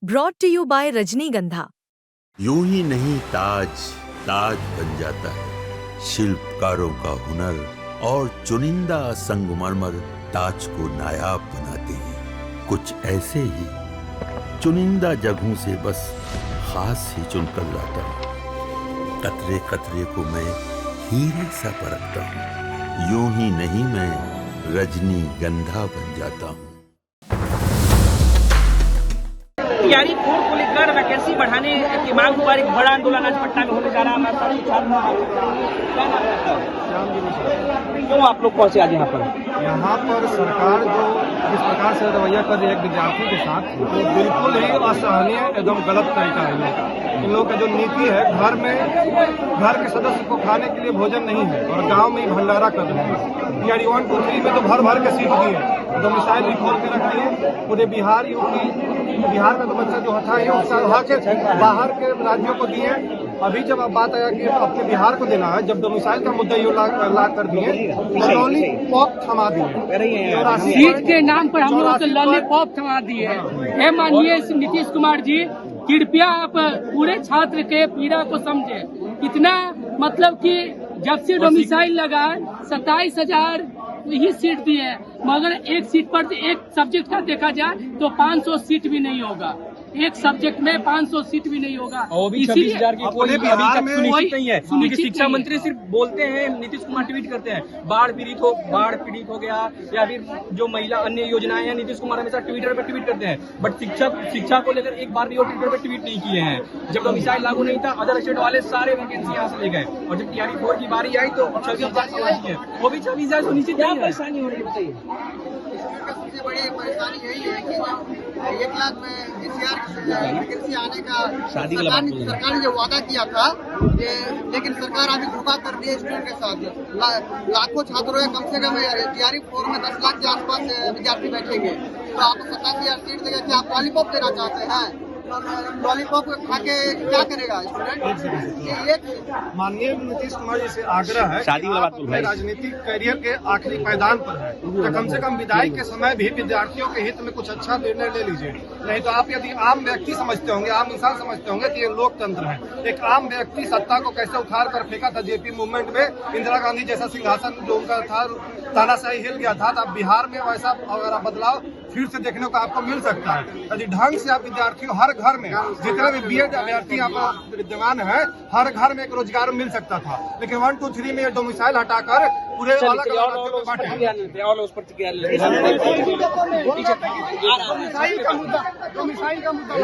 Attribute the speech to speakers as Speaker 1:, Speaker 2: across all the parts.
Speaker 1: Brought to you bye रजनीगंधा।
Speaker 2: यूं ही नहीं ताज ताज बन जाता है, शिल्पकारों का हुनर और चुनिंदा संगमरमर ताज को नायाब बनाते हैं। कुछ ऐसे ही चुनिंदा जगहों से बस खास ही चुनकर लाता हूँ। कतरे कतरे को मैं हीरे सा परखता हूँ। यूं ही नहीं मैं रजनीगंधा बन जाता हूँ।
Speaker 3: टीआरई 4 को लेकर वैकेंसी बढ़ाने की मांग पर एक बड़ा आंदोलन आज पटना में होने जा रहा है। क्यों आप लोग पहुंचे आज यहाँ पर
Speaker 4: सरकार जो जिस प्रकार से रवैया कर रही है एक विद्यार्थी के साथ, वो बिल्कुल ही असहनीय एकदम गलत तरीका है। इन लोगों का जो नीति है, घर के सदस्य को खाने के लिए भोजन नहीं है और गांव में ही भंडारा कर रहे हैं। टीआरई 1, 2, 3 में तो भर के सीट दिए हैं, डोमिसाइल भी खोल के रखी है। पूरे बिहार में तो बच्चा जो था के बाहर के राज्यों को दिए। अभी जब अब बात आया कि अपने बिहार को देना है, जब डोमिसाइल का मुद्दा ये ला कर दिए, लॉलीपॉप थमा दिए।
Speaker 5: सीट के नाम पर हम लोग लॉलीपॉप थमा दिए। हे माननीय नीतीश कुमार जी, कृपया आप पूरे छात्र के पीड़ा को समझे। कितना मतलब कि जब से डोमिसाइल लगा 27,000 ही सीट दी है, मगर एक सीट पर एक सब्जेक्ट का देखा जाए तो 500 सीट भी नहीं होगा। एक सब्जेक्ट में 500 सीट भी नहीं होगा।
Speaker 3: इसीलिए बिहार में सुनिश्चित नहीं है, क्योंकि शिक्षा मंत्री सिर्फ बोलते हैं, नीतीश कुमार ट्वीट करते हैं बाढ़ पीड़ित हो गया, या फिर जो महिला अन्य योजनाएं हैं, नीतीश कुमार हमेशा ट्विटर पर ट्वीट करते हैं। बट शिक्षा को लेकर एक बार भी वो ट्विटर पर ट्वीट नहीं किए हैं। जब डोमिसाइल लागू नहीं था, अदर स्टेट वाले सारे वैकेंसी यहाँ से ले गए, और जब टीआरई 4 की बारी आई तो 26,000 है, वो भी 26,000 सुनिश्चित क्या परेशानी हो रही है बताइए।
Speaker 6: सबसे बड़ी परेशानी यही है कि 1 लाख में एनसीआर वैकेंसी आने का सरकार ने जो वादा किया था, लेकिन सरकार अभी धोखा कर दिया स्टूडेंट के साथ। लाखों छात्रों कम से कम टीआरई 4 में 10 लाख के आसपास विद्यार्थी बैठेंगे, तो आपको 27,000 सीट देगा कि आप लॉलीपॉप देना चाहते हैं? लॉलीपॉप खा के क्या करेगा स्टूडेंट?
Speaker 4: माननीय नीतीश कुमार जी से आग्रह है कि आप अपने राजनीतिक करियर के आखिरी मैदान पर है, तो कम से कम विदाई के समय भी विद्यार्थियों के हित में कुछ अच्छा निर्णय ले लीजिए। नहीं तो आप यदि आम व्यक्ति समझते होंगे, आम इंसान समझते होंगे कि ये लोकतंत्र है। एक आम व्यक्ति सत्ता को कैसे उखाड़ कर फेंका था जेपी मूवमेंट में, इंदिरा गांधी जैसा सिंहासन जो उनका था, तानाशाही हिल गया था। तो अब बिहार में वैसा अगर बदलाव फिर से देखने को आपको मिल सकता है। यदि ढंग से आप विद्यार्थियों, हर घर में जितने भी बीएड अभ्यर्थी आप विद्यमान है, हर घर में एक रोजगार मिल सकता था। लेकिन 1, 2, 3 में डोमिसाइल हटाकर पूरे अलग डोमिसाइल का मुद्दा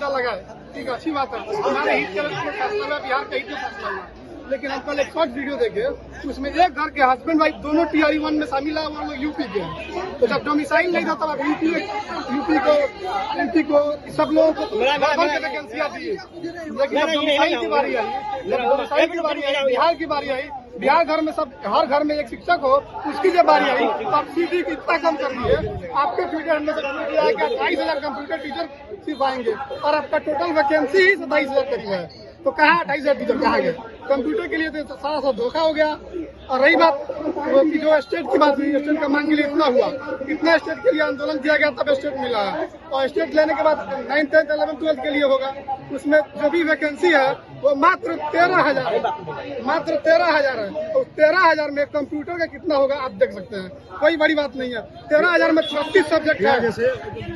Speaker 4: लगा है। ठीक है, अच्छी बात है, हमारे हित के फैसला बिहार का हित का फैसला है। लेकिन हम कल एक शॉर्ट वीडियो देखे, उसमें एक घर के हस्बैंड वाइफ दोनों टीआरई 1 में शामिल है, वो लोग यूपी के हैं। तो जब डोमिसाइल नहीं था, तब आप यूपी को एमपी को सब लोगों को वैकेंसियां दी। लेकिन जब डोमिसाइल की बारी आई, बिहार की बारी आई, बिहार घर में हर घर में एक शिक्षक हो, उसकी जब बारी आई तो आप सीटी की इतना कम कर दिए। आपके ट्विटर हमने किया है कि 28,000 कंप्यूटर टीचर सिर्फ आएंगे, और आपका टोटल वैकेंसी ही 27,000 करीब है। तो कहाँ 28,000 टीचर कहाँ गए? कंप्यूटर के लिए तो सारा सब धोखा हो गया। और रही बात कि जो स्टेट की बात हुई, स्टेट का मांग के लिए इतना हुआ, इतना स्टेट के लिए आंदोलन किया गया, तब स्टेट मिला है। और स्टेट लेने के बाद 9th, 10th, 11th, 12th के लिए होगा। उसमें जो भी वैकेंसी है वो मात्र 13,000 है, मात्र 13,000 है। तो 13,000 में कंप्यूटर का कितना होगा आप देख सकते हैं, कोई बड़ी बात नहीं है। 13,000 में 36 सब्जेक्ट है। जैसे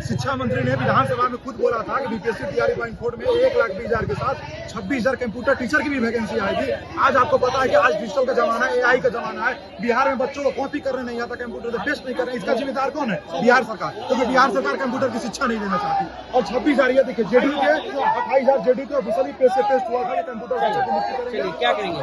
Speaker 4: शिक्षा मंत्री ने विधानसभा में खुद बोला था कि बीपीएससी टीआरई 4 में 1,20,000 के साथ 26,000 कंप्यूटर टीचर की भी वैकेंसी आएगी। आज आपको पता है कि आज डिजिटल का जमाना है, एआई का जमाना है। बिहार में बच्चों को कॉपी करने नहीं आता, कंप्यूटर से टेस्ट नहीं कर रहे, इसका जिम्मेदार कौन है? बिहार सरकार। क्योंकि बिहार सरकार कंप्यूटर की शिक्षा नहीं देना चाहती। और 26,000 ये देखिए, जेडीयू के 28,000 जेडीयू के ऑफिशियली पेज से टेस्ट हुआ था कि कंप्यूटर
Speaker 3: क्या करेंगे?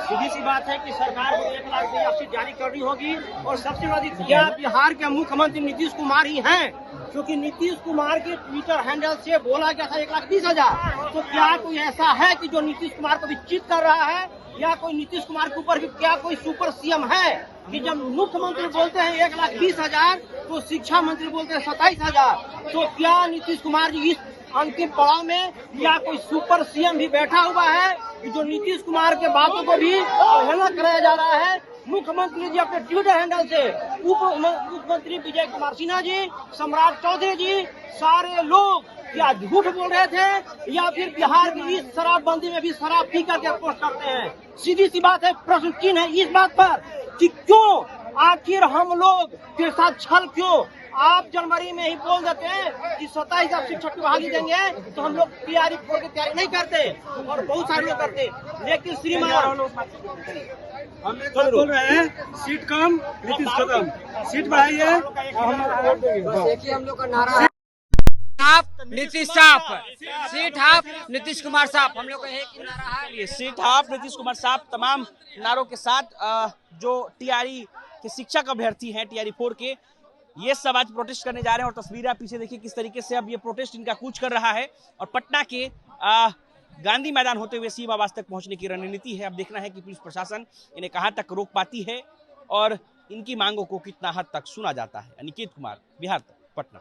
Speaker 3: सीधी सी बात है कि सरकार को 1 लाख सीट जारी करनी होगी। और सबसे बड़ी क्या बिहार के मुख्यमंत्री नीतीश कुमार ही हैं, क्योंकि नीतीश कुमार के ट्विटर हैंडल से बोला गया था 1,20,000। तो क्या कोई ऐसा है कि जो नीतीश कुमार को भी चीट कर रहा है, या कोई नीतीश कुमार के ऊपर भी क्या कोई सुपर सीएम है कि जब मुख्यमंत्री बोलते हैं 1,20,000 तो शिक्षा मंत्री बोलते हैं 27,000? तो क्या नीतीश कुमार जी इस अंतिम पड़ाव में या कोई सुपर सीएम भी बैठा हुआ है कि जो नीतीश कुमार के बातों को भी अवहेलना कराया जा रहा है? मुख्यमंत्री जी अपने ट्विटर हैंडल से, उप मुख्यमंत्री विजय कुमार सिन्हा जी, सम्राट चौधरी जी, सारे लोग क्या झूठ बोल रहे थे या फिर बिहार की इस शराबबंदी में भी शराब पी करके पोस्ट करते हैं। सीधी सी बात है, प्रश्न चिन्ह है इस बात पर कि क्यों आखिर हम लोग के साथ छल क्यों। आप जनवरी में ही बोल देते हैं कि 27 आप शिक्षक की बहाली देंगे, तो हम लोग तैयारी की तैयारी नहीं करते और बहुत सारे लोग करते। लेकिन श्रीमान
Speaker 7: हम एक बात बोल रहे हैं, सीट कम नीतीश खत्म, सीट बढ़ाइए और हम लोग का नारा
Speaker 8: हाफ नीतीश साफ, सीट हाफ नीतीश कुमार साफ। हम लोग का एक नारा है,
Speaker 9: ये सीट हाफ नीतीश कुमार साफ तमाम नारों के साथ जो टीआरई के शिक्षक अभ्यर्थी हैं टीआरई 4 के, ये सब आज प्रोटेस्ट करने जा रहे हैं। और तस्वीरें आप पीछे देखिए किस तरीके से अब ये प्रोटेस्ट इनका कूच कर रहा है और पटना के गांधी मैदान होते हुए सीमा आवास तक पहुंचने की रणनीति है। अब देखना है कि पुलिस प्रशासन इन्हें कहां तक रोक पाती है और इनकी मांगों को कितना हद तक सुना जाता है। अनिकेत कुमार, बिहार तक, पटना।